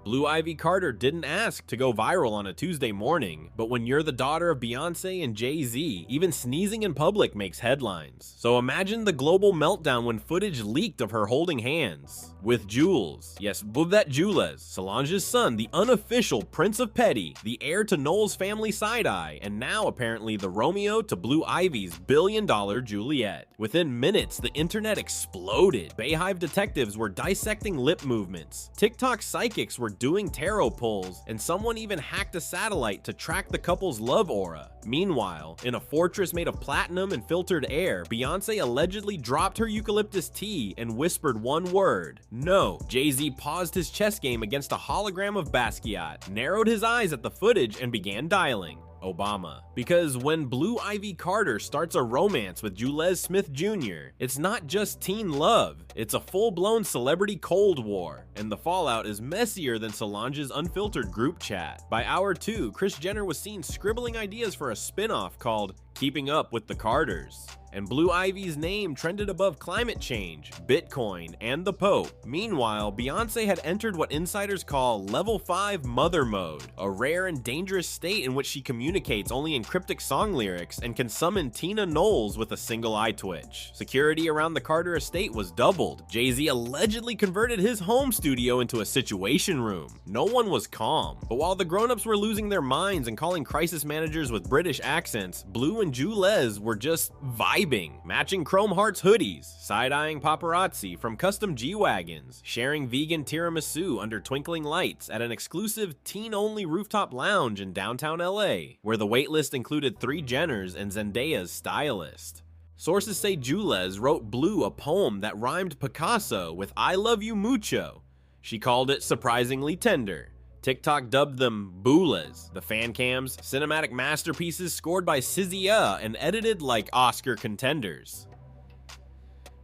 Blue Ivy Carter didn't ask to go viral on a Tuesday morning, but when you're the daughter of Beyonce and Jay-Z, even sneezing in public makes headlines. So imagine the global meltdown when footage leaked of her holding hands with Jules. Yes, Bouvette Jules, Solange's son, the unofficial Prince of Petty, the heir to Knowles' family side-eye, and now apparently the Romeo to Blue Ivy's billion-dollar Juliet. Within minutes, the internet exploded. Bayhive detectives were dissecting lip movements. TikTok psychics were doing tarot pulls, and someone even hacked a satellite to track the couple's love aura. Meanwhile, in a fortress made of platinum and filtered air, Beyonce allegedly dropped her eucalyptus tea and whispered one word: no. Jay-Z paused his chess game against a hologram of Basquiat, narrowed his eyes at the footage, and began dialing Obama. Because when Blue Ivy Carter starts a romance with Jules Smith Jr., it's not just teen love, it's a full-blown celebrity Cold War, and the fallout is messier than Solange's unfiltered group chat. By hour 2, Kris Jenner was seen scribbling ideas for a spin-off called Keeping Up with the Carters. And Blue Ivy's name trended above climate change, Bitcoin, and the Pope. Meanwhile, Beyonce had entered what insiders call Level 5 Mother Mode, a rare and dangerous state in which she communicates only in cryptic song lyrics and can summon Tina Knowles with a single eye twitch. Security around the Carter estate was doubled. Jay-Z allegedly converted his home studio into a situation room. No one was calm. But while the grown-ups were losing their minds and calling crisis managers with British accents, Blue and Jules were just vibing, matching Chrome Hearts hoodies, side-eyeing paparazzi from custom G-Wagons, sharing vegan tiramisu under twinkling lights at an exclusive teen-only rooftop lounge in downtown LA, where the waitlist included 3 Jenners and Zendaya's stylist. Sources say Jules wrote Blue a poem that rhymed Picasso with I love you mucho. She called it surprisingly tender. TikTok dubbed them Boolas, the fan cams, cinematic masterpieces scored by SZA and edited like Oscar contenders.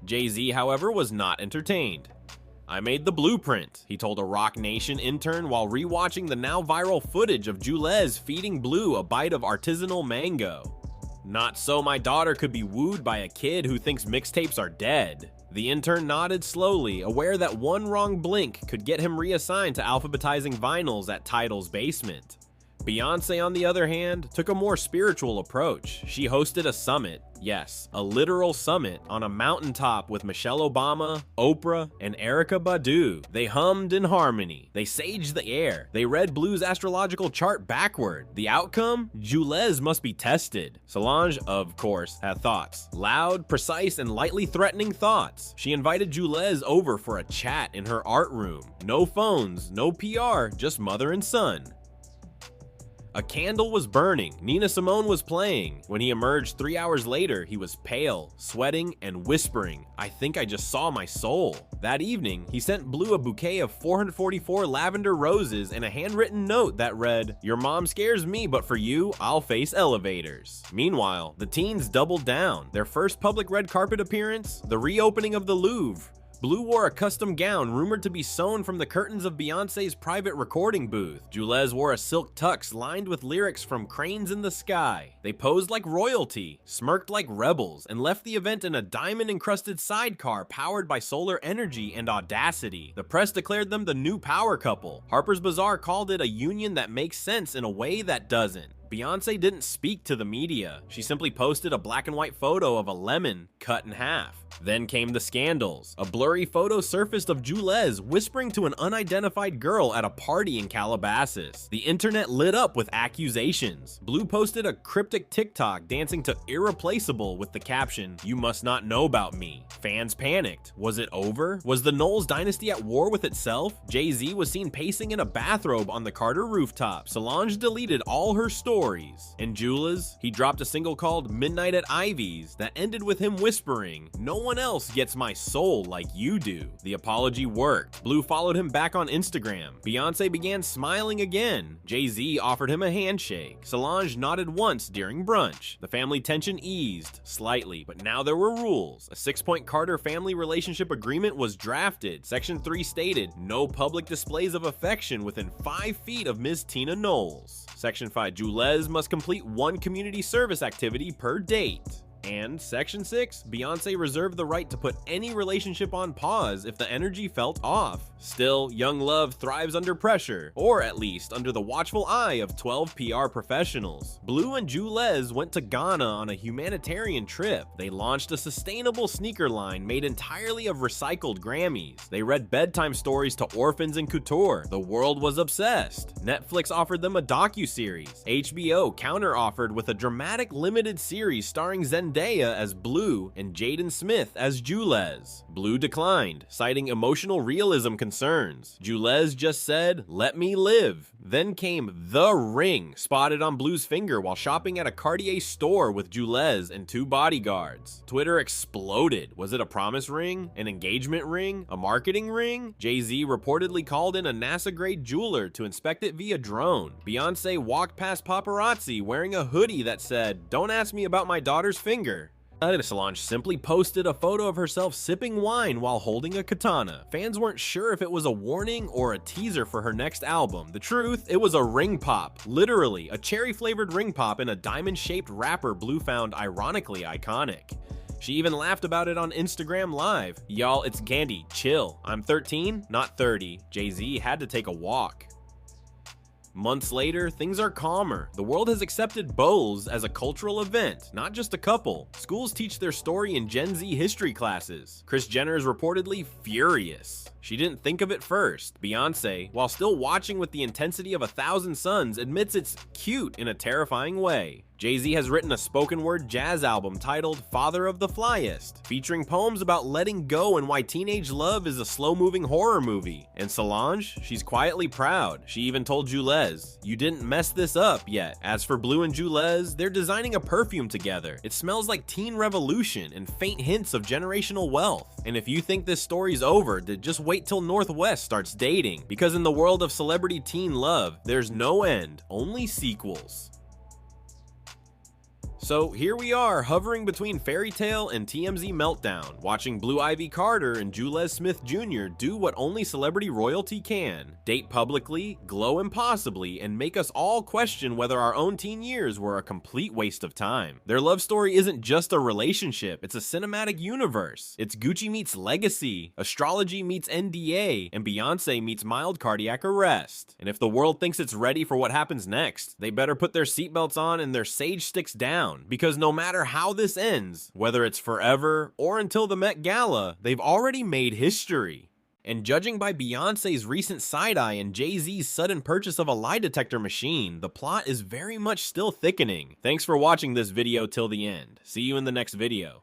Jay-Z, however, was not entertained. I made the blueprint, he told a Roc Nation intern while rewatching the now viral footage of Jules feeding Blue a bite of artisanal mango. Not so my daughter could be wooed by a kid who thinks mixtapes are dead. The intern nodded slowly, aware that one wrong blink could get him reassigned to alphabetizing vinyls at Tidal's basement. Beyonce, on the other hand, took a more spiritual approach. She hosted a summit, yes, a literal summit, on a mountaintop with Michelle Obama, Oprah, and Erykah Badu. They hummed in harmony. They saged the air. They read Blue's astrological chart backward. The outcome? Jules must be tested. Solange, of course, had thoughts. Loud, precise, and lightly threatening thoughts. She invited Jules over for a chat in her art room. No phones, no PR, just mother and son. A candle was burning, Nina Simone was playing. When he emerged 3 hours later, he was pale, sweating, and whispering, I think I just saw my soul. That evening, he sent Blue a bouquet of 444 lavender roses and a handwritten note that read, your mom scares me, but for you, I'll face elevators. Meanwhile, the teens doubled down. Their first public red carpet appearance, the reopening of the Louvre. Blue wore a custom gown rumored to be sewn from the curtains of Beyonce's private recording booth. Jules wore a silk tux lined with lyrics from Cranes in the Sky. They posed like royalty, smirked like rebels, and left the event in a diamond-encrusted sidecar powered by solar energy and audacity. The press declared them the new power couple. Harper's Bazaar called it a union that makes sense in a way that doesn't. Beyonce didn't speak to the media. She simply posted a black and white photo of a lemon cut in half. Then came the scandals. A blurry photo surfaced of Jules whispering to an unidentified girl at a party in Calabasas. The internet lit up with accusations. Blue posted a cryptic TikTok dancing to Irreplaceable with the caption, you must not know about me. Fans panicked. Was it over? Was the Knowles dynasty at war with itself? Jay-Z was seen pacing in a bathrobe on the Carter rooftop. Solange deleted all her stories. And Jules, he dropped a single called Midnight at Ivy's that ended with him whispering, no one else gets my soul like you do. The apology worked. Blue followed him back on Instagram. Beyonce began smiling again. Jay-Z offered him a handshake. Solange nodded once during brunch. The family tension eased slightly, but now there were rules. A 6-point Carter family relationship agreement was drafted. Section 3 stated, no public displays of affection within 5 feet of Ms. Tina Knowles. Section 5, Jules must complete 1 community service activity per date. And Section 6, Beyonce reserved the right to put any relationship on pause if the energy felt off. Still, young love thrives under pressure, or at least under the watchful eye of 12 PR professionals. Blue and Julez went to Ghana on a humanitarian trip. They launched a sustainable sneaker line made entirely of recycled Grammys. They read bedtime stories to orphans in Couture. The world was obsessed. Netflix offered them a docuseries. HBO counter-offered with a dramatic limited series starring Zendaya as Blue and Jaden Smith as Julez. Blue declined, citing emotional realism concerns. Julez just said, "Let me live." Then came the ring spotted on Blue's finger while shopping at a Cartier store with Julez and 2 bodyguards. Twitter exploded. Was it a promise ring? An engagement ring? A marketing ring? Jay-Z reportedly called in a NASA-grade jeweler to inspect it via drone. Beyonce walked past paparazzi wearing a hoodie that said, "Don't ask me about my daughter's finger." Solange simply posted a photo of herself sipping wine while holding a katana. Fans weren't sure if it was a warning or a teaser for her next album. The truth, it was a ring pop. Literally, a cherry-flavored ring pop in a diamond-shaped wrapper Blue found ironically iconic. She even laughed about it on Instagram Live. "Y'all, it's candy, chill. I'm 13, not 30. Jay-Z had to take a walk." Months later, things are calmer. The world has accepted beaus as a cultural event, not just a couple. Schools teach their story in Gen Z history classes. Kris Jenner is reportedly furious. She didn't think of it first. Beyonce, while still watching with the intensity of 1,000 suns, admits it's cute in a terrifying way. Jay-Z has written a spoken word jazz album titled Father of the Flyest, featuring poems about letting go and why teenage love is a slow-moving horror movie. And Solange, she's quietly proud. She even told Julez, "You didn't mess this up yet." As for Blue and Julez, they're designing a perfume together. It smells like teen revolution and faint hints of generational wealth. And if you think this story's over, then just wait till North West starts dating. Because in the world of celebrity teen love, there's no end, only sequels. So here we are, hovering between Fairy Tale and TMZ Meltdown, watching Blue Ivy Carter and Julez Smith Jr. do what only celebrity royalty can: date publicly, glow impossibly, and make us all question whether our own teen years were a complete waste of time. Their love story isn't just a relationship, it's a cinematic universe. It's Gucci meets Legacy, astrology meets NDA, and Beyonce meets mild cardiac arrest. And if the world thinks it's ready for what happens next, they better put their seatbelts on and their sage sticks down. Because no matter how this ends, whether it's forever or until the Met Gala, they've already made history. And judging by Beyonce's recent side-eye and Jay-Z's sudden purchase of a lie detector machine, the plot is very much still thickening. Thanks for watching this video till the end. See you in the next video.